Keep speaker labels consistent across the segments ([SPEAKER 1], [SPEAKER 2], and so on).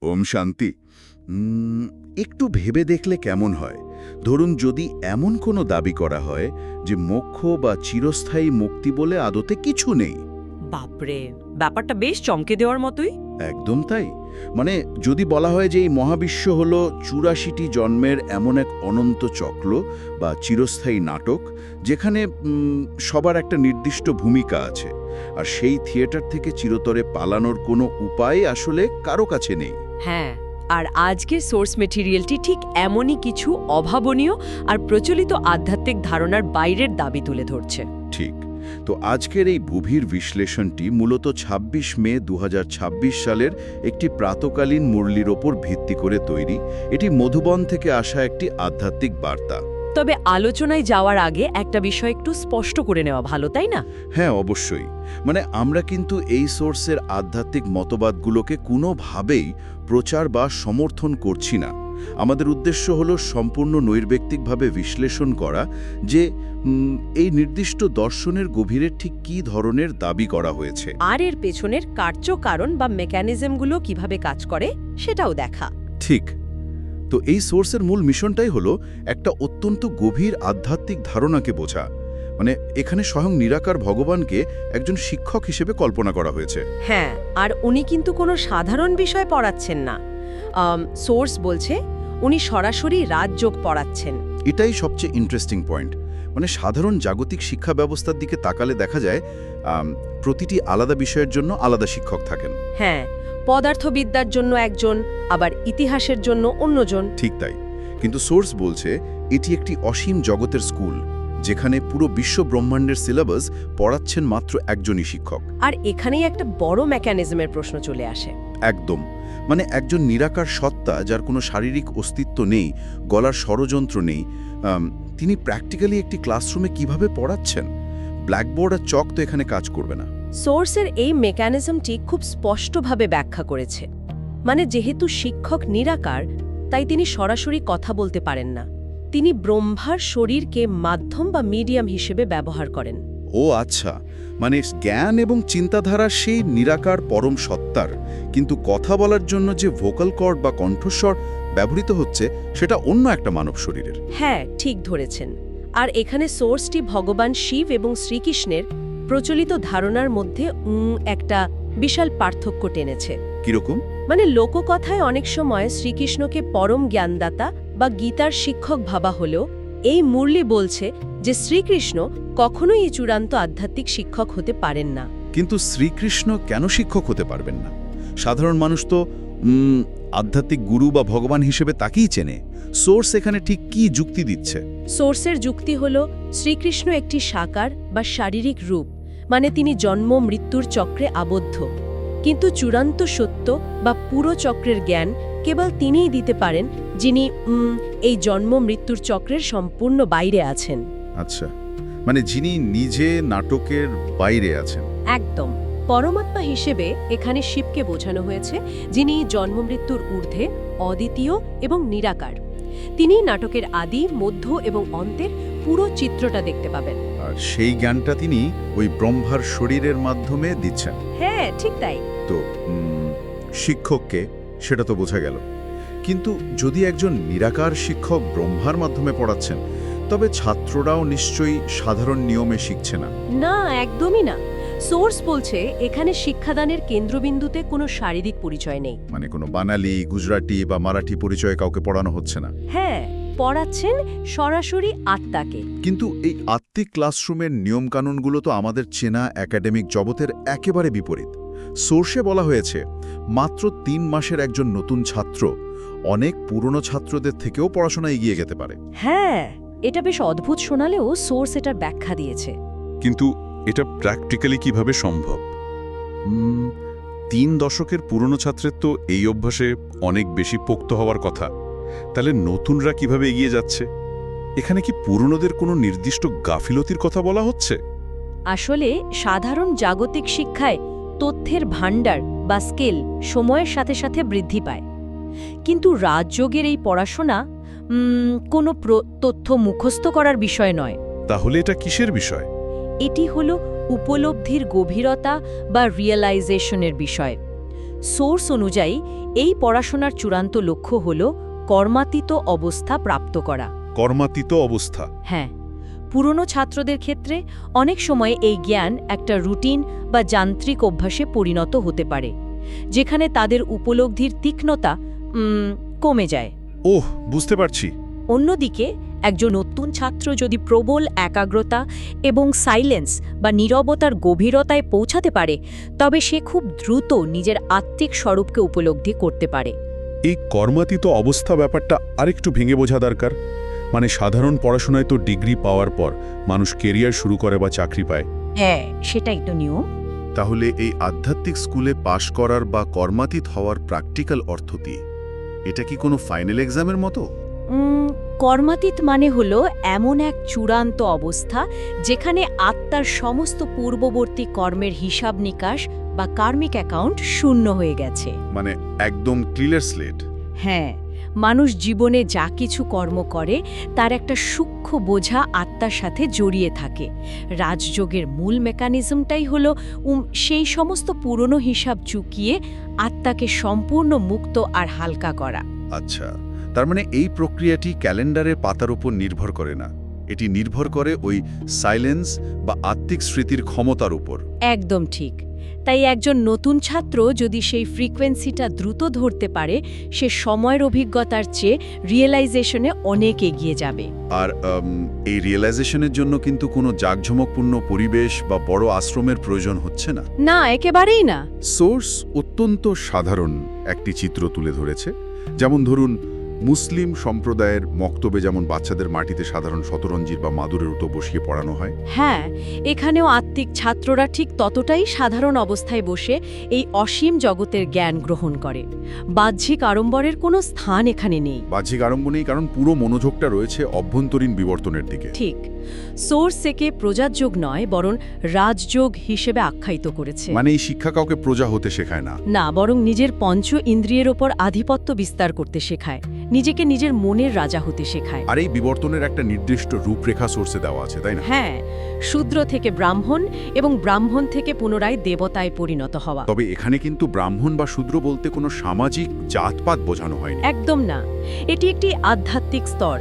[SPEAKER 1] ওম শান্তি। একটু ভেবে দেখলে কেমন হয়? ধরুন যদি এমন কোনো দাবি করা হয় যে মোক্ষ বা চিরস্থায়ী মুক্তি বলে আদতে কিছু নেই।
[SPEAKER 2] বাপরে, ব্যাপারটা বেশ চমকে দেওয়ার মতোই।
[SPEAKER 1] একদম তাই। মানে যদি বলা হয় যে এই মহাবিশ্ব হলো ৮৪টি জন্মের এমন এক অনন্ত চক্র বা চিরস্থায়ী নাটক, যেখানে সবার একটা নির্দিষ্ট ভূমিকা আছে, আর সেই থিয়েটার থেকে চিরতরে পালানোর কোনো উপায় আসলে কারো কাছে নেই।
[SPEAKER 2] হ্যাঁ, আর আজকের সোর্স মেটেরিয়ালটি ঠিক এমনই কিছু অভাবনীয় আর প্রচলিত আধ্যাত্মিক ধারণার বাইরের দাবি তুলে ধরছে।
[SPEAKER 1] ঠিক। তো আজকের এই গভীর বিশ্লেষণটি মূলত ২৬ মে ২০২৬ সালের একটি প্রাতকালীন মুরলির ওপর ভিত্তি করে তৈরি। এটি মধুবন থেকে আসা একটি আধ্যাত্মিক বার্তা।
[SPEAKER 2] তবে আলোচনায় যাওয়ার আগে একটা বিষয় একটু স্পষ্ট করে নেওয়া ভালো, তাই না?
[SPEAKER 1] হ্যাঁ, অবশ্যই। মানে আমরা কিন্তু এই সোর্সের আধ্যাত্মিক মতবাদগুলোকে কোনোভাবেই প্রচার বা সমর্থন করছি না। আমাদের উদ্দেশ্য হলো সম্পূর্ণ নৈর্ব্যক্তিকভাবে বিশ্লেষণ করা যে এই নির্দিষ্ট দর্শনের গভীরে ঠিক কী ধরনের দাবি করা হয়েছে,
[SPEAKER 2] আর এর পেছনের কার্যকারণ বা মেকানিজমগুলো কিভাবে কাজ করে সেটাও দেখা।
[SPEAKER 1] ঠিক। তো এই সোর্সের মূল মিশনটাই হলো একটা অত্যন্ত গভীর আধ্যাত্মিক ধারণাকে বোঝা। মানে এখানে স্বয়ং নিরাকার ভগবানকে একজন শিক্ষক হিসেবে কল্পনা করা হয়েছে।
[SPEAKER 2] হ্যাঁ, আর উনি কিন্তু কোনো সাধারণ বিষয় পড়াচ্ছেন না। সোর্স বলছে উনি সরাসরি রাজযোগ পড়াচ্ছেন।
[SPEAKER 1] এটাই সবচেয়ে ইন্টারেস্টিং পয়েন্ট। মানে সাধারণ জাগতিক শিক্ষা ব্যবস্থার দিকে তাকালে দেখা যায় প্রতিটি আলাদা বিষয়ের জন্য আলাদা শিক্ষক থাকেন।
[SPEAKER 2] হ্যাঁ, পদার্থবিদ্যার জন্য একজন, আবার ইতিহাসের জন্য অন্যজন।
[SPEAKER 1] ঠিক তাই। কিন্তু সোর্স বলছে এটি একটি অসীম জগতের স্কুল, যেখানে পুরো বিশ্ব ব্রহ্মাণ্ডের সিলেবাস পড়াচ্ছেন মাত্র একজনই শিক্ষক।
[SPEAKER 2] আর এখানেই একটা বড় মেকানিজমের প্রশ্ন চলে আসে।
[SPEAKER 1] একদম। মানে একজন নিরাকার সত্তা, যার কোনো শারীরিক অস্তিত্ব নেই, গলার ষড়যন্ত্র নেই, তিনি প্র্যাকটিক্যালি একটি ক্লাসরুমে কিভাবে পড়াচ্ছেন? ব্ল্যাকবোর্ড আর চক তো এখানে কাজ করবে না।
[SPEAKER 2] সোর্সের এই মেকানিজমটি খুব স্পষ্টভাবে ব্যাখ্যা করেছে। মানে যেহেতু শিক্ষক নিরাকার, তাই তিনি সরাসরি কথা বলতে পারেন না। তিনি ব্রহ্মার শরীরকে মাধ্যম বা মিডিয়াম হিসেবে ব্যবহার করেন।
[SPEAKER 1] ও আচ্ছা, মানে জ্ঞান এবং চিন্তাধারা সেই নিরাকার পরম সত্তার, কিন্তু কথা বলার জন্য যে ভোকাল কর্ড বা কণ্ঠস্বর ব্যবহৃত হচ্ছে সেটা অন্য একটা মানব শরীরের।
[SPEAKER 2] হ্যাঁ, ঠিক ধরেছেন। আর এখানে সোর্সটি ভগবান শিব এবং শ্রীকৃষ্ণের প্রচলিত ধারণার মধ্যে একটা বিশাল পার্থক্য টেনেছে।
[SPEAKER 1] কিরকম?
[SPEAKER 2] মানে লোককথায় অনেক সময় শ্রীকৃষ্ণকে পরম জ্ঞানদাতা বা গীতার শিক্ষক ভাবা হলেও এই মুরলি বলছে যে শ্রীকৃষ্ণ কখনোই এই চূড়ান্ত আধ্যাত্মিক শিক্ষক হতে পারেন না।
[SPEAKER 1] কিন্তু শ্রীকৃষ্ণ কেন শিক্ষক হতে পারবেন না? সাধারণ মানুষ তো আধ্যাত্মিক গুরু বা ভগবান হিসেবে তাকেই চেনে। সোর্স এখানে ঠিক কি যুক্তি দিচ্ছে?
[SPEAKER 2] সোর্সের যুক্তি হল শ্রীকৃষ্ণ একটি সাকার বা শারীরিক রূপ, মানে তিনি জন্ম মৃত্যুর চক্রে আবদ্ধ। কিন্তু চূড়ান্ত সত্য বা পুরো চক্রের জ্ঞান কেবল তিনিই দিতে পারেন, যিনি এই জন্ম মৃত্যুর চক্রের সম্পূর্ণ বাইরে আছেন।
[SPEAKER 1] আচ্ছা, মানে যিনি নিজে নাটকের বাইরে আছেন।
[SPEAKER 2] একদম। পরমাত্মা হিসেবে এখানে শিবকে বোঝানো হয়েছে, যিনি জন্মমৃত্যুর ঊর্ধ্বে, অদ্বিতীয় এবং নিরাকার। তিনি নাটকের আদি, মধ্য এবং অন্তের পুরো চিত্রটা দেখতে পাবেন।
[SPEAKER 1] আর সেই জ্ঞানটা তিনি ওই ব্রহ্মার শরীরের মাধ্যমে দিচ্ছেন।
[SPEAKER 2] হ্যাঁ, ঠিক তাই।
[SPEAKER 1] তো শিক্ষককে সেটা তো বোঝা গেল, কিন্তু যদি একজন নিরাকার শিক্ষক ব্রহ্মার মাধ্যমে পড়াচ্ছেন, তবে ছাত্ররাও নিশ্চয়ই সাধারণ নিয়মে শিখছে না।
[SPEAKER 2] না, একদমই না। সোর্স বলছে এখানে শিক্ষাদানের কেন্দ্রবিন্দুতে কোনো শারীরিক পরিচয় নেই।
[SPEAKER 1] মানে কোনো বাঙালি, গুজরাটি বা মারাঠি পরিচয়ে কাউকে পড়ানো হচ্ছে না।
[SPEAKER 2] হ্যাঁ, পড়াচ্ছেন সরাসরি আত্মাকে।
[SPEAKER 1] কিন্তু এই আত্মিক ক্লাসরুমের নিয়মকানুনগুলো তো আমাদের চেনা একাডেমিক জগতের একেবারে বিপরীত। সোর্সে বলা হয়েছে মাত্র ৩ মাসের একজন নতুন ছাত্র অনেক পুরনো ছাত্রদের থেকেও পড়াশোনা এগিয়ে যেতে পারে।
[SPEAKER 2] হ্যাঁ, এটা বেশ অদ্ভুত শোনালেও সোর্স এটার ব্যাখ্যা দিয়েছে।
[SPEAKER 3] কিন্তু এটা প্র্যাকটিক্যালি কিভাবে সম্ভব? 3 দশকের পুরনো ছাত্রের তো এই অভ্যাসে অনেক বেশি পোক্ত হওয়ার কথা। তাহলে নতুনরা কিভাবে এগিয়ে যাচ্ছে? এখানে কি পুরনোদের কোনো নির্দিষ্ট গাফিলতির কথা বলা হচ্ছে?
[SPEAKER 2] আসলে সাধারণ জাগতিক শিক্ষায় তথ্যের ভাণ্ডার বা স্কেল সময়ের সাথে সাথে বৃদ্ধি পায়। কিন্তু রাজযোগের এই পড়াশোনা কোনো তথ্য মুখস্থ করার বিষয় নয়।
[SPEAKER 3] তাহলে এটা কিসের বিষয়?
[SPEAKER 2] এটি হলো উপলব্ধির গভীরতা বা রিয়েলাইজেশনের বিষয়। সোর্স অনুযায়ী এই পড়াশোনার চূড়ান্ত লক্ষ্য হল কর্মাতীত অবস্থা প্রাপ্ত করা।
[SPEAKER 3] কর্মাতীত অবস্থা।
[SPEAKER 2] হ্যাঁ, পুরনো ছাত্রদের ক্ষেত্রে অনেক সময় এই জ্ঞান একটা রুটিন বা যান্ত্রিক অভ্যাসে পরিণত হতে পারে, যেখানে তাদের উপলব্ধির তীক্ষ্ণতা কমে যায়।
[SPEAKER 3] ওহ, বুঝতে পারছি।
[SPEAKER 2] অন্যদিকে একজন নতুন ছাত্র যদি প্রবল একাগ্রতা এবং সাইলেন্স বা নীরবতার গভীরতায় পৌঁছাতে পারে, তবে সে খুব দ্রুত নিজের আত্মিক স্বরূপকে উপলব্ধি করতে পারে।
[SPEAKER 3] এই কর্মাতীত অবস্থা ব্যাপারটা আরেকটু ভেঙে বোঝা দরকার। মানে সাধারণ পড়াশোনায় তো ডিগ্রি পাওয়ার পর মানুষ কেরিয়ার শুরু করে বা চাকরি পায়।
[SPEAKER 2] হ্যাঁ, সেটাই তো নিয়ম।
[SPEAKER 1] তাহলে এই আধ্যাত্মিক স্কুলে পাশ করার বা কর্মাতীত হওয়ার প্র্যাকটিক্যাল অর্থ কি? এটা কি কোনো ফাইনাল এক্সামের মতো?
[SPEAKER 2] কর্মাতীত মানে হলো এমন এক চূড়ান্ত অবস্থা যেখানে আত্মার সমস্ত পূর্ববর্তী কর্মের হিসাব নিকাশ বা কার্মিক অ্যাকাউন্ট শূন্য হয়ে গেছে।
[SPEAKER 1] মানে একদম ক্লিয়ার স্লেট।
[SPEAKER 2] হ্যাঁ, মানুষ জীবনে যা কিছু কর্ম করে তার একটা সূক্ষ্ম বোঝা আত্মার সাথে জড়িয়ে থাকে। রাজযোগের মূল মেকানিজমটাই হলো সেই সমস্ত পুরনো হিসাব চুকিয়ে আত্মাকে সম্পূর্ণ মুক্ত আর হালকা করা।
[SPEAKER 1] আচ্ছা, তার মানে এই প্রক্রিয়াটি ক্যালেন্ডারের পাতার উপর নির্ভর করে না, এটি নির্ভর করে ওই সাইলেন্স বা আত্মিক স্মৃতির ক্ষমতার উপর।
[SPEAKER 2] একদম ঠিক। তাই একজন নতুন ছাত্র যদি সেই ফ্রিকোয়েন্সিটা দ্রুত ধরতে পারে, সে সময়ের অভিজ্ঞতার চেয়ে রিয়েলাইজেশনে অনেক এগিয়ে যাবে।
[SPEAKER 1] আর এই রিয়েলাইজেশনের জন্য কিন্তু কোনো জাঁকজমকপূর্ণ পরিবেশ বা বড় আশ্রমের প্রয়োজন হচ্ছে না।
[SPEAKER 2] না, একেবারেই না।
[SPEAKER 1] সোর্স অত্যন্ত সাধারণ একটি চিত্র তুলে ধরেছে। যেমন ধরুন, মুসলিম সম্প্রদায়ের মক্তবে যেমন বাচ্চাদের মাটিতে সাধারণ শতরঞ্জির বা মাদুরের উতো বসিয়ে পড়ানো হয়।
[SPEAKER 2] হ্যাঁ, এখানেও আত্মিক ছাত্ররা ঠিক ততটাই সাধারণ অবস্থায় বসে এই অসীম জগতের জ্ঞান গ্রহণ করে। বাহ্যিক আড়ম্বরের কোনো স্থান এখানে নেই।
[SPEAKER 1] বাহ্যিক আড়ম্বর নেই, কারণ পুরো মনোযোগটা রয়েছে অভ্যন্তরীণ বিবর্তনের দিকে।
[SPEAKER 2] ঠিক। সোর্স একে প্রজাযোগ নয়, বরং রাজযোগ হিসেবে আখ্যায়িত করেছে।
[SPEAKER 1] মানে এই শিক্ষা কাউকে প্রজা হতে শেখায় না,
[SPEAKER 2] না, বরং নিজের পঞ্চ ইন্দ্রিয়ের ওপর আধিপত্য বিস্তার করতে শেখায়, নিজেকে নিজের মনের রাজা হতে শেখায়।
[SPEAKER 1] আর এই বিবর্তনের একটা নির্দিষ্ট রূপরেখা সোর্সে দেওয়া আছে, তাই না?
[SPEAKER 2] হ্যাঁ, শূদ্র থেকে ব্রাহ্মণ এবং ব্রাহ্মণ থেকে পুনরায় দেবতায় পরিণত হওয়া।
[SPEAKER 1] তবে এখানে কিন্তু ব্রাহ্মণ বা শূদ্র বলতে কোনো সামাজিক জাতপাত বোঝানো হয়নি।
[SPEAKER 2] একদম না, এটি একটি আধ্যাত্মিক স্তর।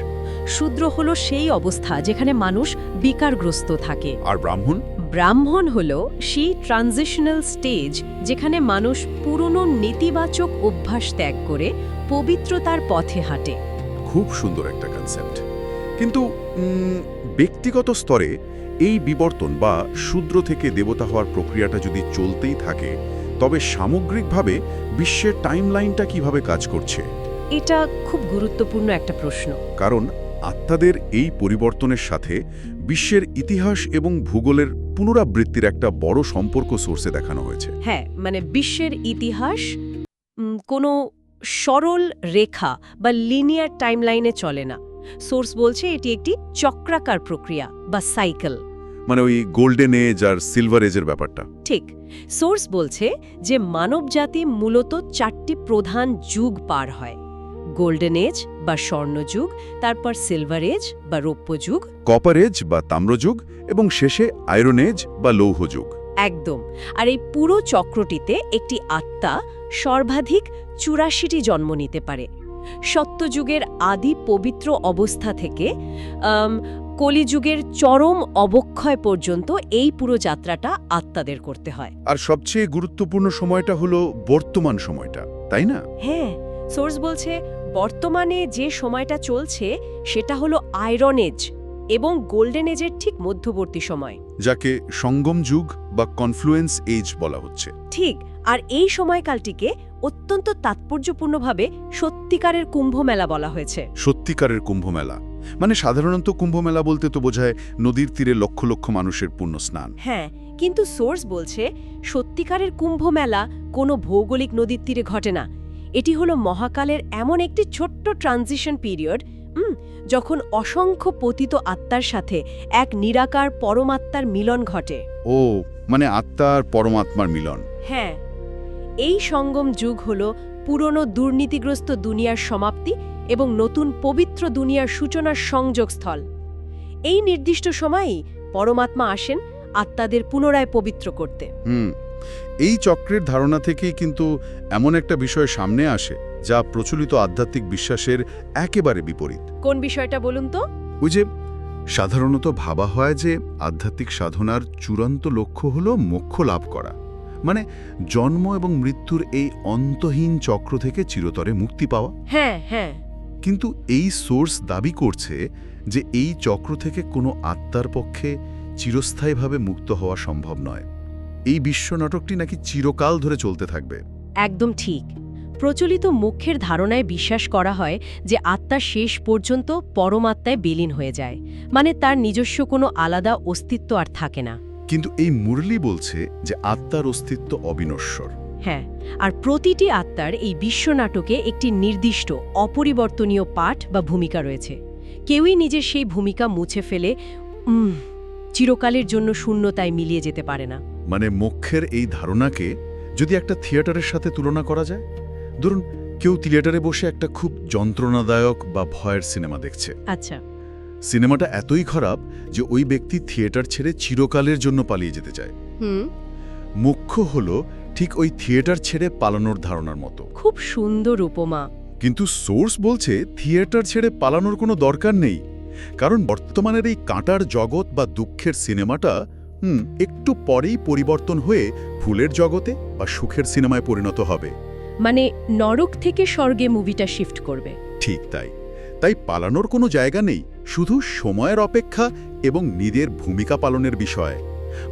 [SPEAKER 2] শূদ্র হলো সেই অবস্থা যেখানে মানুষ বিকারগ্রস্ত থাকে।
[SPEAKER 1] আর ব্রাহ্মণ?
[SPEAKER 2] ব্রাহ্মণ হলো সেই ট্রানজিশনাল স্টেজ যেখানে মানুষ পুরনো নেতিবাচক অভ্যাস ত্যাগ করে পবিত্রতার পথে হাঁটে।
[SPEAKER 1] খুব সুন্দর একটা কনসেপ্ট। কিন্তু ব্যক্তিগত স্তরে এই বিবর্তন বা শূদ্র থেকে দেবতা হওয়ার প্রক্রিয়াটা যদি চলতেই থাকে, তবে সামগ্রিকভাবে বিশ্বের টাইমলাইনটা কিভাবে কাজ করছে?
[SPEAKER 2] এটা খুব গুরুত্বপূর্ণ একটা প্রশ্ন।
[SPEAKER 1] কারণ আত্মাদের এই পরিবর্তনের সাথে বিশ্বের ইতিহাস এবং ভূগোলের পুনরাবৃত্তির একটা বড় সম্পর্ক সোর্সে দেখানো হয়েছে।
[SPEAKER 2] হ্যাঁ, মানে বিশ্বের ইতিহাস কোনো সরল রেখা বা লিনিয়ার টাইমলাইনে চলে না। সোর্স বলছে এটি একটি চক্রাকার প্রক্রিয়া বা সাইকেল।
[SPEAKER 1] মানে ওই গোল্ডেন এজ আর সিলভার এজের ব্যাপারটা।
[SPEAKER 2] ঠিক। সোর্স বলছে যে মানবজাতি মূলত 4টি প্রধান যুগ পার হয়: গোল্ডেন এজ বা স্বর্ণযুগ, তারপর সিলভার এজ বা রৌপ্য যুগ,
[SPEAKER 1] কপার এজ বা তাম্রযুগ, এবং শেষে আয়রন এজ বা লৌহ যুগ।
[SPEAKER 2] একদম। আর এই পুরো চক্রটিতে একটি আত্মা সর্বাধিক 84টি জন্ম নিতে পারে। সত্যযুগের আদি পবিত্র অবস্থা থেকে কলিযুগের চরম অবক্ষয় পর্যন্ত এই পুরো যাত্রাটা আত্মাদের করতে হয়।
[SPEAKER 1] আর সবচেয়ে গুরুত্বপূর্ণ সময়টা হলো বর্তমান সময়টা, তাই না?
[SPEAKER 2] হ্যাঁ, সোর্স বলছে বর্তমানে যে সময়টা চলছে সেটা হলো আয়রন এজ এবং গোল্ডেন এজের ঠিক মধ্যবর্তী সময়,
[SPEAKER 1] যাকে সঙ্গম যুগ বা কনফ্লুয়েন্স এজ বলা হচ্ছে।
[SPEAKER 2] ঠিক। আর এই সময়কালটিকে অত্যন্ত তাৎপর্যপূর্ণভাবে সত্যিকারের কুম্ভ মেলা বলা হয়েছে।
[SPEAKER 1] সত্যিকারের কুম্ভ মেলা মানে সাধারণত কুম্ভ মেলা বলতে তো বোঝায় নদীর তীরে লক্ষ লক্ষ মানুষের পুণ্য স্নান।
[SPEAKER 2] হ্যাঁ, কিন্তু সোর্স বলছে সত্যিকারের কুম্ভ মেলা কোনো ভৌগোলিক নদীর তীরে ঘটে না। এটি হলো মহাকালের এমন একটি ছোট্ট ট্রানজিশন পিরিয়ড, যখন অসংখ্য পতিত আত্মার সাথে এক নিরাকার পরমাত্মার মিলন ঘটে।
[SPEAKER 1] ও, মানে আত্মা আর পরমাত্মার মিলন।
[SPEAKER 2] হ্যাঁ, এই সঙ্গম যুগ হল পুরনো দুর্নীতিগ্রস্ত দুনিয়ার সমাপ্তি এবং নতুন পবিত্র দুনিয়ার সূচনার সংযোগস্থল। এই নির্দিষ্ট সময়েই পরমাত্মা আসেন আত্মাদের পুনরায় পবিত্র করতে।
[SPEAKER 3] এই চক্রের ধারণা থেকেই কিন্তু এমন একটা বিষয় সামনে আসে যা প্রচলিত আধ্যাত্মিক বিশ্বাসের একেবারে বিপরীত।
[SPEAKER 2] কোন বিষয়টা বলুন তো?
[SPEAKER 3] ওই যে সাধারণত ভাবা হয় যে আধ্যাত্মিক সাধনার চূড়ান্ত লক্ষ্য হল মোক্ষ লাভ করা, মানে জন্ম এবং মৃত্যুর এই অন্তহীন চক্র থেকে চিরতরে মুক্তি পাওয়া।
[SPEAKER 2] হ্যাঁ হ্যাঁ।
[SPEAKER 3] কিন্তু এই সোর্স দাবি করছে যে এই চক্র থেকে কোনো আত্মার পক্ষে চিরস্থায়ীভাবে মুক্ত হওয়া সম্ভব নয়। এই বিশ্ব নাটকটি নাকি চিরকাল ধরে চলতে থাকবে।
[SPEAKER 2] একদম ঠিক। প্রচলিত মোক্ষের ধারণায় বিশ্বাস করা হয় যে আত্মা শেষ পর্যন্ত পরমাত্মায় বিলীন হয়ে যায়, মানে তার নিজস্ব কোনো আলাদা অস্তিত্ব আর থাকে না।
[SPEAKER 3] কিন্তু এই মুরলি বলছে যে আত্মার অস্তিত্ব অবিনশ্বর।
[SPEAKER 2] হ্যাঁ, আর প্রতিটি আত্মার এই বিশ্ব নাটকে একটি নির্দিষ্ট অপরিবর্তনীয় পাঠ বা ভূমিকা রয়েছে। কেউই নিজের সেই ভূমিকা মুছে ফেলে চিরকালের জন্য শূন্যতায় মিলিয়ে যেতে পারে না।
[SPEAKER 3] মানে মোক্ষের এই ধারণাকে যদি একটা থিয়েটারের সাথে তুলনা করা যায়, ধরুন কেউ থিয়েটারে বসে একটা খুব যন্ত্রণাদায়ক বা ভয়ের সিনেমা দেখছে।
[SPEAKER 2] আচ্ছা।
[SPEAKER 3] সিনেমাটা এতই খারাপ যে ওই ব্যক্তি থিয়েটার ছেড়ে চিরকালের জন্য পালিয়ে যেতে চায়। মোক্ষ হলো ঠিক ওই থিয়েটার ছেড়ে পালানোর ধারণার মতো।
[SPEAKER 2] খুব সুন্দর উপমা।
[SPEAKER 3] কিন্তু সোর্স বলছে থিয়েটার ছেড়ে পালানোর কোনো দরকার নেই, কারণ বর্তমানের এই কাঁটার জগৎ বা দুঃখের সিনেমাটা একটু পরেই পরিবর্তন হয়ে ফুলের জগতে বা সুখের সিনেমায় পরিণত হবে।
[SPEAKER 2] মানে নরক থেকে স্বর্গে মুভিটা শিফট করবে।
[SPEAKER 3] ঠিক তাই। তাই পালানোর কোনো জায়গা নেই, শুধু সময়ের অপেক্ষা এবং নিজের ভূমিকা পালনের বিষয়।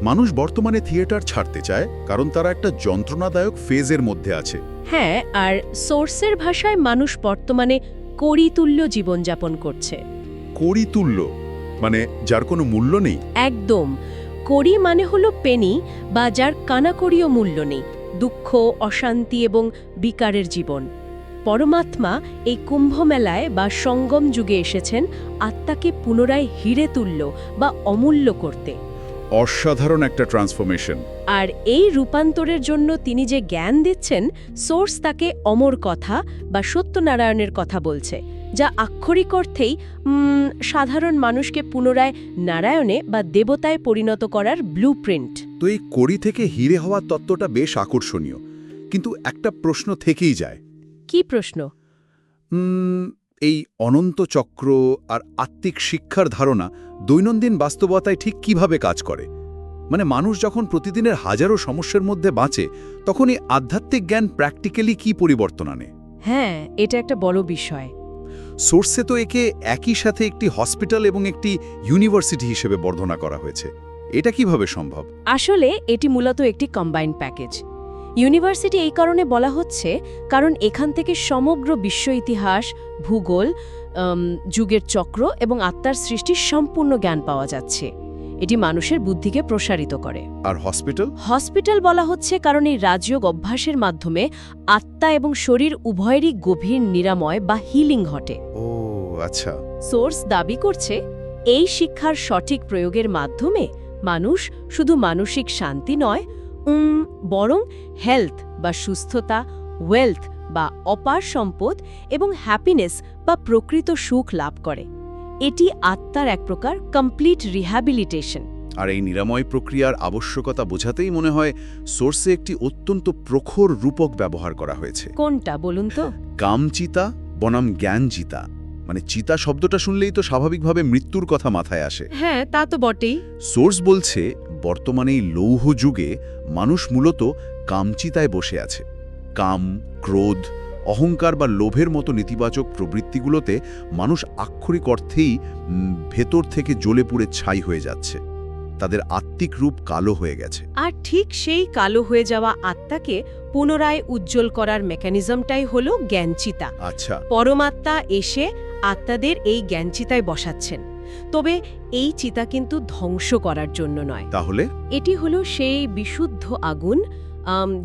[SPEAKER 3] মানুষ বর্তমানে থিয়েটার ছাড়তে চায় কারণ তারা একটা যন্ত্রণাদায়ক ফেজের মধ্যে আছে।
[SPEAKER 2] হ্যাঁ, আর সোর্সের ভাষায় মানুষ বর্তমানে করিতুল্য জীবনযাপন করছে।
[SPEAKER 3] করিতুল্য মানে যার কোনো মূল্য নেই?
[SPEAKER 2] একদম। করি মানে হলো পেনি, বা যার কানাকড়িও মূল্য নেই, দুঃখ, অশান্তি এবং বিকারের জীবন। পরমাত্মা এই কুম্ভমেলায় বা সঙ্গম যুগে এসেছেন আত্মাকে পুনরায় হিরে তুল্য বা অমূল্য করতে।
[SPEAKER 3] অসাধারণ একটা ট্রান্সফরমেশন।
[SPEAKER 2] আর এই রূপান্তরের জন্য তিনি যে জ্ঞান দিচ্ছেন, সোর্স তাকে অমর কথা বা সত্যনারায়ণের কথা বলছে, যা আক্ষরিক অর্থেই সাধারণ মানুষকে পুনরায় নারায়ণে বা দেবতায় পরিণত করার ব্লুপ্রিন্ট।
[SPEAKER 3] তো এই কড়ি থেকে হিরে হওয়ার তত্ত্বটা বেশ আকর্ষণীয়, কিন্তু একটা প্রশ্ন থেকেই যায়।
[SPEAKER 2] কি প্রশ্ন?
[SPEAKER 3] এই অনন্ত চক্র আর আত্মিক শিক্ষার ধারণা দৈনন্দিন বাস্তবতায় ঠিক কিভাবে কাজ করে? মানে মানুষ যখন প্রতিদিনের হাজারো সমস্যার মধ্যে বাঁচে, তখন এই আধ্যাত্মিক জ্ঞান প্র্যাকটিক্যালি কি পরিবর্তন আনে?
[SPEAKER 2] হ্যাঁ, এটা একটা বড় বিষয়।
[SPEAKER 3] সোর্সে তো একে একই সাথে একটি হসপিটাল এবং একটি ইউনিভার্সিটি হিসেবে বর্ণনা করা হয়েছে। এটা কিভাবে সম্ভব?
[SPEAKER 2] আসলে এটি মূলত একটি কম্বাইন্ড প্যাকেজ। ইউনিভার্সিটি এই কারণে বলা হচ্ছে কারণ এখান থেকে সমগ্র বিশ্ব ইতিহাস, ভূগোল, যুগের চক্র এবং আত্মার সৃষ্টির সম্পূর্ণ জ্ঞান পাওয়া যাচ্ছে। এটি মানুষের বুদ্ধিকে প্রসারিত করে।
[SPEAKER 3] আর হসপিটাল?
[SPEAKER 2] হসপিটাল বলা হচ্ছে কারণ এই রাজযোগ অভ্যাসের মাধ্যমে আত্মা এবং শরীর উভয়েরই গভীর নিরাময় বা হিলিং ঘটে।
[SPEAKER 3] ও আচ্ছা।
[SPEAKER 2] সোর্স দাবি করছে এই শিক্ষার সঠিক প্রয়োগের মাধ্যমে মানুষ শুধু মানসিক শান্তি নয়, বরং হেলথ বা সুস্থতা, ওয়েলথ বা অপার সম্পদ এবং হ্যাপিনেস বা প্রকৃত সুখ লাভ করে। এটি আত্মার এক প্রকার কমপ্লিট রিহ্যাবিলিটেশন।
[SPEAKER 1] আর এই নিরাময় প্রক্রিয়ার আবশ্যকতা বোঝাতেই মনে হয় সোর্সে একটি অত্যন্ত প্রখর রূপক ব্যবহার করা হয়েছে।
[SPEAKER 2] কোনটা বলুন তো?
[SPEAKER 1] কামচিতা বনাম জ্ঞানচিতা। মানে চিতা শব্দটা শুনলেই তো স্বাভাবিকভাবে মৃত্যুর কথা মাথায় আসে।
[SPEAKER 2] হ্যাঁ, তা তো বটেই।
[SPEAKER 1] সোর্স বলছে বর্তমানে এই লৌহ যুগে মানুষ মূলত কামচিতায় বসে আছে। কাম, ক্রোধ, অহংকার বা লোভের মতো নেতিবাচক প্রবৃত্তিগুলোতে মানুষ আক্ষরিক অর্থেই ভেতর থেকে জ্বলে পুড়ে ছাই হয়ে যাচ্ছে। তাদের আত্মিক রূপ কালো হয়ে গেছে।
[SPEAKER 2] আর ঠিক সেই কালো হয়ে যাওয়া আত্মাকে পুনরায় উজ্জ্বল করার মেকানিজমটাই হলো জ্ঞানচিতা।
[SPEAKER 1] আচ্ছা।
[SPEAKER 2] পরমাত্মা এসে আত্মাদের এই জ্ঞানচিতায় বসাচ্ছেন। তবে এই চিতা কিন্তু ধ্বংস করার জন্য নয়।
[SPEAKER 1] তাহলে
[SPEAKER 2] এটি হলো সেই বিশুদ্ধ আগুন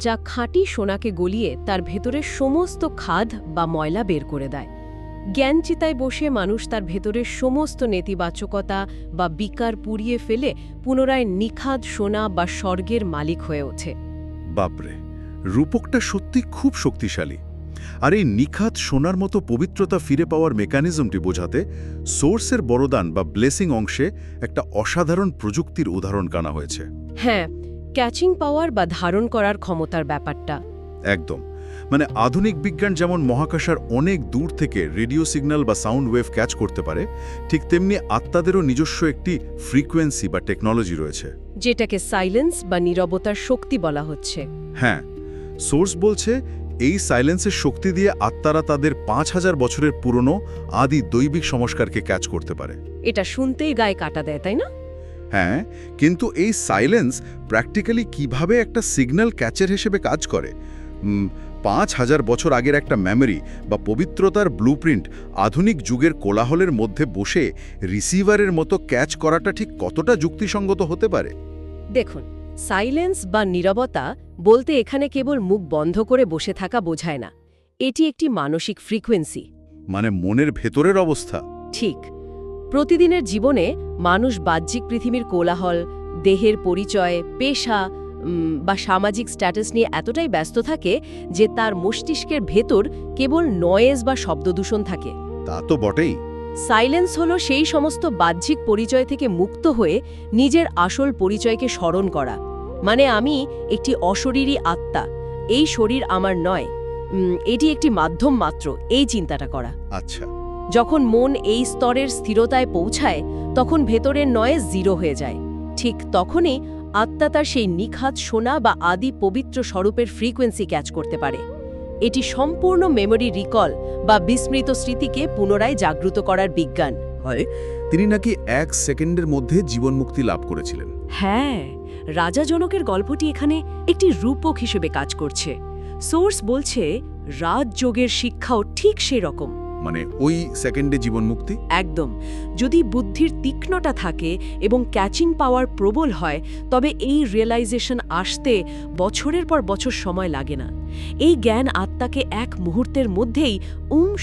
[SPEAKER 2] যা খাঁটি সোনাকে গলিয়ে তার ভেতরের সমস্ত খাদ বা ময়লা বের করে দেয়। জ্ঞানচিতায় বসে মানুষ তার ভেতরের সমস্ত নেতিবাচকতা বা বিকার পুড়িয়ে ফেলে পুনরায় নিখাদ সোনা বা স্বর্গের মালিক হয়ে ওঠে।
[SPEAKER 3] বাপরে, রূপকটা সত্যি খুব শক্তিশালী। আর এই নিখাত সোনার মতো পবিত্রতা ফিরে পাওয়ার মেকানিজমটি বোঝাতে সোর্সের বরদান বা ব্লেসিং অংশে একটা অসাধারণ প্রযুক্তির উদাহরণ কানা হয়েছে।
[SPEAKER 2] হ্যাঁ, ক্যাচিং পাওয়ার বা ধারণ করার ক্ষমতার ব্যাপারটা।
[SPEAKER 3] একদম, মানে আধুনিক বিজ্ঞান যেমন মহাকাশের অনেক দূর থেকে রেডিও সিগন্যাল বা সাউন্ড ওয়েভ ক্যাচ করতে পারে, ঠিক তেমনি আত্মাদেরও নিজস্ব একটি ফ্রিকোয়েন্সি বা টেকনোলজি রয়েছে।
[SPEAKER 2] যেটাকে সাইলেন্স বা নীরবতার শক্তি বলা হচ্ছে।
[SPEAKER 3] হ্যাঁ, সোর্স বলছে এই সাইলেন্সের শক্তি দিয়ে আত্মারা তাদের 5000 বছরের পুরনো আদি দৈবিক সংস্কারকে ক্যাচ করতে পারে।
[SPEAKER 2] এটা শুনতেই গায়ে কাটা দেয়, তাই না?
[SPEAKER 3] হ্যাঁ, কিন্তু এই সাইলেন্স প্র্যাকটিক্যালি কিভাবে একটা সিগন্যাল ক্যাচের হিসেবে কাজ করে? 5000 বছর আগের একটা মেমরি বা পবিত্রতার ব্লুপ্রিন্ট আধুনিক যুগের কোলাহলের মধ্যে বসে রিসিভারের মতো ক্যাচ করাটা ঠিক কতটা যুক্তিসঙ্গত হতে পারে?
[SPEAKER 2] দেখুন, সাইলেন্স বা নীরবতা বলতে এখানে কেবল মুখ বন্ধ করে বসে থাকা বোঝায় না। এটি একটি মানসিক ফ্রিকোয়েন্সি।
[SPEAKER 3] মানে মনের ভেতরের অবস্থা।
[SPEAKER 2] ঠিক। প্রতিদিনের জীবনে মানুষ বাহ্যিক পৃথিবীর কোলাহল, দেহের পরিচয়, পেশা বা সামাজিক স্ট্যাটাস নিয়ে এতটাই ব্যস্ত থাকে যে তার মস্তিষ্কের ভেতর কেবল নয়েজ বা শব্দদূষণ থাকে।
[SPEAKER 3] তা তো বটেই।
[SPEAKER 2] সাইলেন্স হলো সেই সমস্ত বাহ্যিক পরিচয় থেকে মুক্ত হয়ে নিজের আসল পরিচয়কে স্মরণ করা। মানে আমি একটি অশরীরী আত্মা, এই শরীর আমার নয়, এটি একটি মাধ্যম মাত্র, এই চিন্তাটা করা।
[SPEAKER 3] আচ্ছা।
[SPEAKER 2] যখন মন এই স্তরের স্থিরতায় পৌঁছায় তখন ভেতরের নয়েজ জিরো হয়ে যায়। ঠিক তখনই আত্মা তার সেই নিখাত শোনা বা আদি পবিত্র স্বরূপের ফ্রিকোয়েন্সি ক্যাচ করতে পারে। এটি সম্পূর্ণ মেমোরি রিকল বা বিস্মৃত স্মৃতিকে পুনরায় জাগ্রত করার বিজ্ঞান।
[SPEAKER 3] হয় তিনি নাকি 1 সেকেন্ডের মধ্যে জীবনমুক্তি লাভ করেছিলেন।
[SPEAKER 2] হ্যাঁ, রাজা জনকের গল্পটি এখানে একটি রূপক হিসেবে কাজ করছে। সোর্স বলছে রাজযোগের শিক্ষাও ঠিক সেই রকম।
[SPEAKER 3] মানে ওই সেকেন্ডে জীবনমুক্তি?
[SPEAKER 2] একদম। যদি বুদ্ধির তীক্ষ্ণতা থাকে এবং ক্যাচিং পাওয়ার প্রবল হয় তবে এই রিয়েলাইজেশন আসতে বছরের পর বছর সময় লাগে না। এই জ্ঞান আত্মাকে এক মুহূর্তের মধ্যেই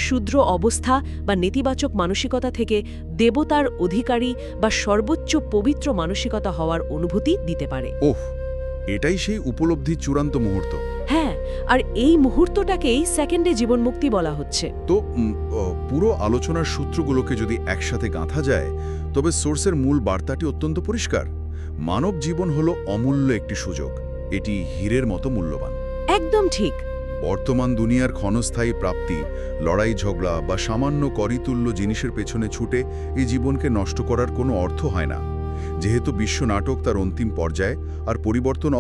[SPEAKER 2] শূদ্র অবস্থা বা নেতিবাচক মানসিকতা থেকে দেবতার অধিকারী বা সর্বোচ্চ পবিত্র মানসিকতা হওয়ার অনুভূতি দিতে পারে।
[SPEAKER 3] ওহ, এটাই সেই উপলব্ধির চূড়ান্ত মুহূর্ত।
[SPEAKER 2] হ্যাঁ, আর এই মুহূর্তটাকেই সেকেন্ডে জীবনমুক্তি বলা হচ্ছে।
[SPEAKER 3] তো পুরো আলোচনার সূত্রগুলোকে যদি একসাথে গাঁথা যায় তবে সোর্সের মূল বার্তাটি অত্যন্ত পরিষ্কার। মানব জীবন হলো অমূল্য একটি সুযোগ, এটি হীরের মতো মূল্যবান।
[SPEAKER 2] একদম ঠিক।
[SPEAKER 3] বর্তমান দুনিয়ার ক্ষণস্থায়ী প্রাপ্তি, লড়াই ঝগড়া বা সামান্য করিতুল্য জিনিসের পেছনে ছুটে এই জীবনকে নষ্ট করার কোনো অর্থ হয় না। যেহেতু বিশ্ব নাটক তার অন্তিম পর্যায়ে আর পরিবর্তন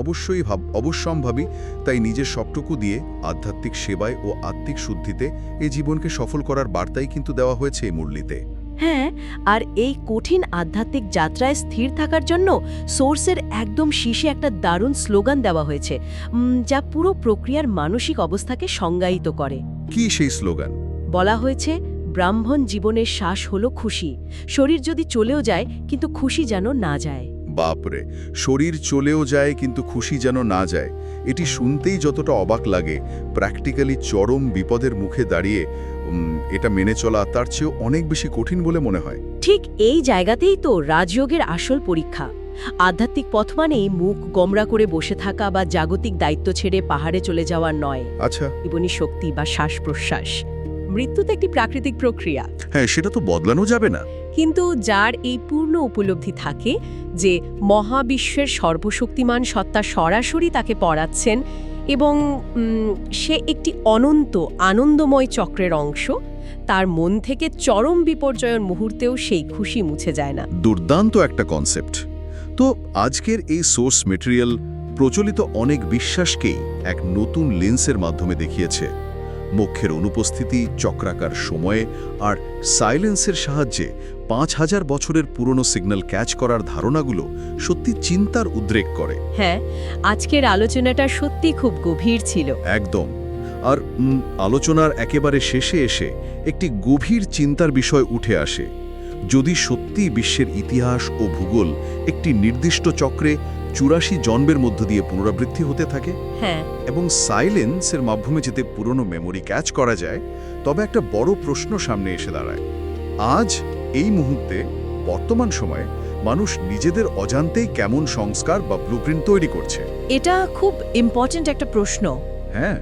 [SPEAKER 3] অবশ্যম্ভাবী, তাই নিজের সবটুকু দিয়ে আধ্যাত্মিক সেবায় ও আত্মিক শুদ্ধিতে এই জীবনকে সফল করার বার্তাই কিন্তু দেওয়া হয়েছে এই মুরলিতে।
[SPEAKER 2] হ্যাঁ, আর এই কঠিন আধ্যাত্মিক যাত্রায় স্থির থাকার জন্য সোর্সের একদম শীর্ষে একটা দারুণ স্লোগান দেওয়া হয়েছে, যা পুরো প্রক্রিয়ার মানসিক অবস্থাকে সংজ্ঞায়িত করে।
[SPEAKER 3] কি সেই স্লোগান?
[SPEAKER 2] বলা হয়েছে, ব্রাহ্মণ জীবনের শ্বাস হলো খুশি, শরীর যদি চলেও যায় কিন্তু খুশি যেন না যায়।
[SPEAKER 3] বাপরে, শরীর চলেও যায় কিন্তু খুশি যেন না যায়। এটি শুনতেই যতটা অবাক লাগে, প্র্যাকটিক্যালি চরম বিপদের মুখে দাঁড়িয়ে এটা মেনে চলা তার চেয়েও অনেক বেশি কঠিন বলে মনে হয়।
[SPEAKER 2] ঠিক এই জায়গাতেই তো রাজযোগের আসল পরীক্ষা। আধ্যাত্মিক পথ মানেই মুখ গোমরা করে বসে থাকা বা জাগতিক দায়িত্ব ছেড়ে পাহাড়ে চলে যাওয়া নয়।
[SPEAKER 3] আচ্ছা,
[SPEAKER 2] জীবনী শক্তি বা শ্বাস প্রশ্বাস। মৃত্যু তো একটি প্রাকৃতিক প্রক্রিয়া।
[SPEAKER 3] হ্যাঁ, সেটা তো বদলানো যাবে না।
[SPEAKER 2] কিন্তু যার এই পূর্ণ উপলব্ধি থাকে যে মহাবিশ্বের সর্বশক্তিমান সত্তা সরাসরি তাকে পড়াচ্ছেন এবং সে একটি অনন্ত আনন্দময় চক্রের অংশ, তার মন থেকে চরম বিপর্যয়ের মুহূর্তেও সেই খুশি মুছে যায় না।
[SPEAKER 3] দুর্দান্ত একটা কনসেপ্ট। তো আজকের এই সোর্স মেটেরিয়াল প্রচলিত অনেক বিশ্বাসকেই এক নতুন লেন্সের মাধ্যমে দেখিয়েছে। মোক্ষের অনুপস্থিতি, চক্রাকার সময়ে আর সাইলেন্সের সাহায্যে 5000 বছরের পুরনো সিগন্যাল ক্যাচ করার ধারণাগুলো সত্যি চিন্তার উদ্রেক করে।
[SPEAKER 2] হ্যাঁ, আজকের আলোচনাটা সত্যি খুব গভীর ছিল।
[SPEAKER 3] একদম। আর আলোচনার একেবারে শেষে এসে একটি গভীর চিন্তার বিষয় উঠে আসে। যদি সত্যি বিশ্বের ইতিহাস ও ভূগোল একটি নির্দিষ্ট চক্রে 84 জন্মের মধ্য দিয়ে পুনরাবৃত্তি হতে থাকে,
[SPEAKER 2] হ্যাঁ,
[SPEAKER 3] এবং সাইলেন্সের মাধ্যমে যেতে পুরনো মেমোরি ক্যাচ করা যায়, তবে একটা বড় প্রশ্ন সামনে এসে দাঁড়ায়। আজ এই মুহূর্তে বর্তমান সময়ে মানুষ নিজেদের অজান্তেই কেমন সংস্কার বা ব্লুপ্রিন্ট তৈরি করছে?
[SPEAKER 2] এটা খুব ইম্পর্ট্যান্ট একটা প্রশ্ন।
[SPEAKER 3] হ্যাঁ,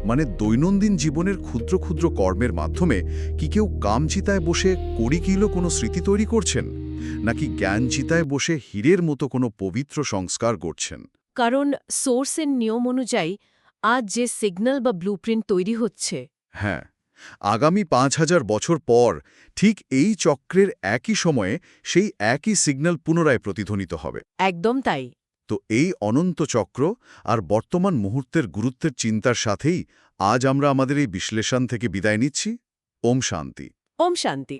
[SPEAKER 3] মানে দৈনন্দিন জীবনের ক্ষুদ্র ক্ষুদ্র কর্মের মাধ্যমে কি কেউ কামচিতায় বসে কড়িকিলো কোনো স্মৃতি তৈরি করছেন, নাকি জ্ঞানচিতায় বসে হীরের মতো কোনো পবিত্র সংস্কার করছেন?
[SPEAKER 2] কারণ সোর্সের নিয়ম অনুযায়ী আজ যে সিগন্যাল বা ব্লুপ্রিন্ট তৈরি হচ্ছে
[SPEAKER 3] হ্যাঁ, আগামী ৫,০০০ বছর পর ঠিক এই চক্রের একই সময়ে সেই একই সিগন্যাল পুনরায় প্রতিধ্বনিত হবে।
[SPEAKER 2] একদম তাই।
[SPEAKER 3] তো এই অনন্ত চক্র আর বর্তমান মুহূর্তের গুরুত্বের চিন্তার সাথেই আজ আমরা আমাদের এই বিশ্লেষণ থেকে বিদায় নিচ্ছি। ওম শান্তি।
[SPEAKER 2] ওম শান্তি।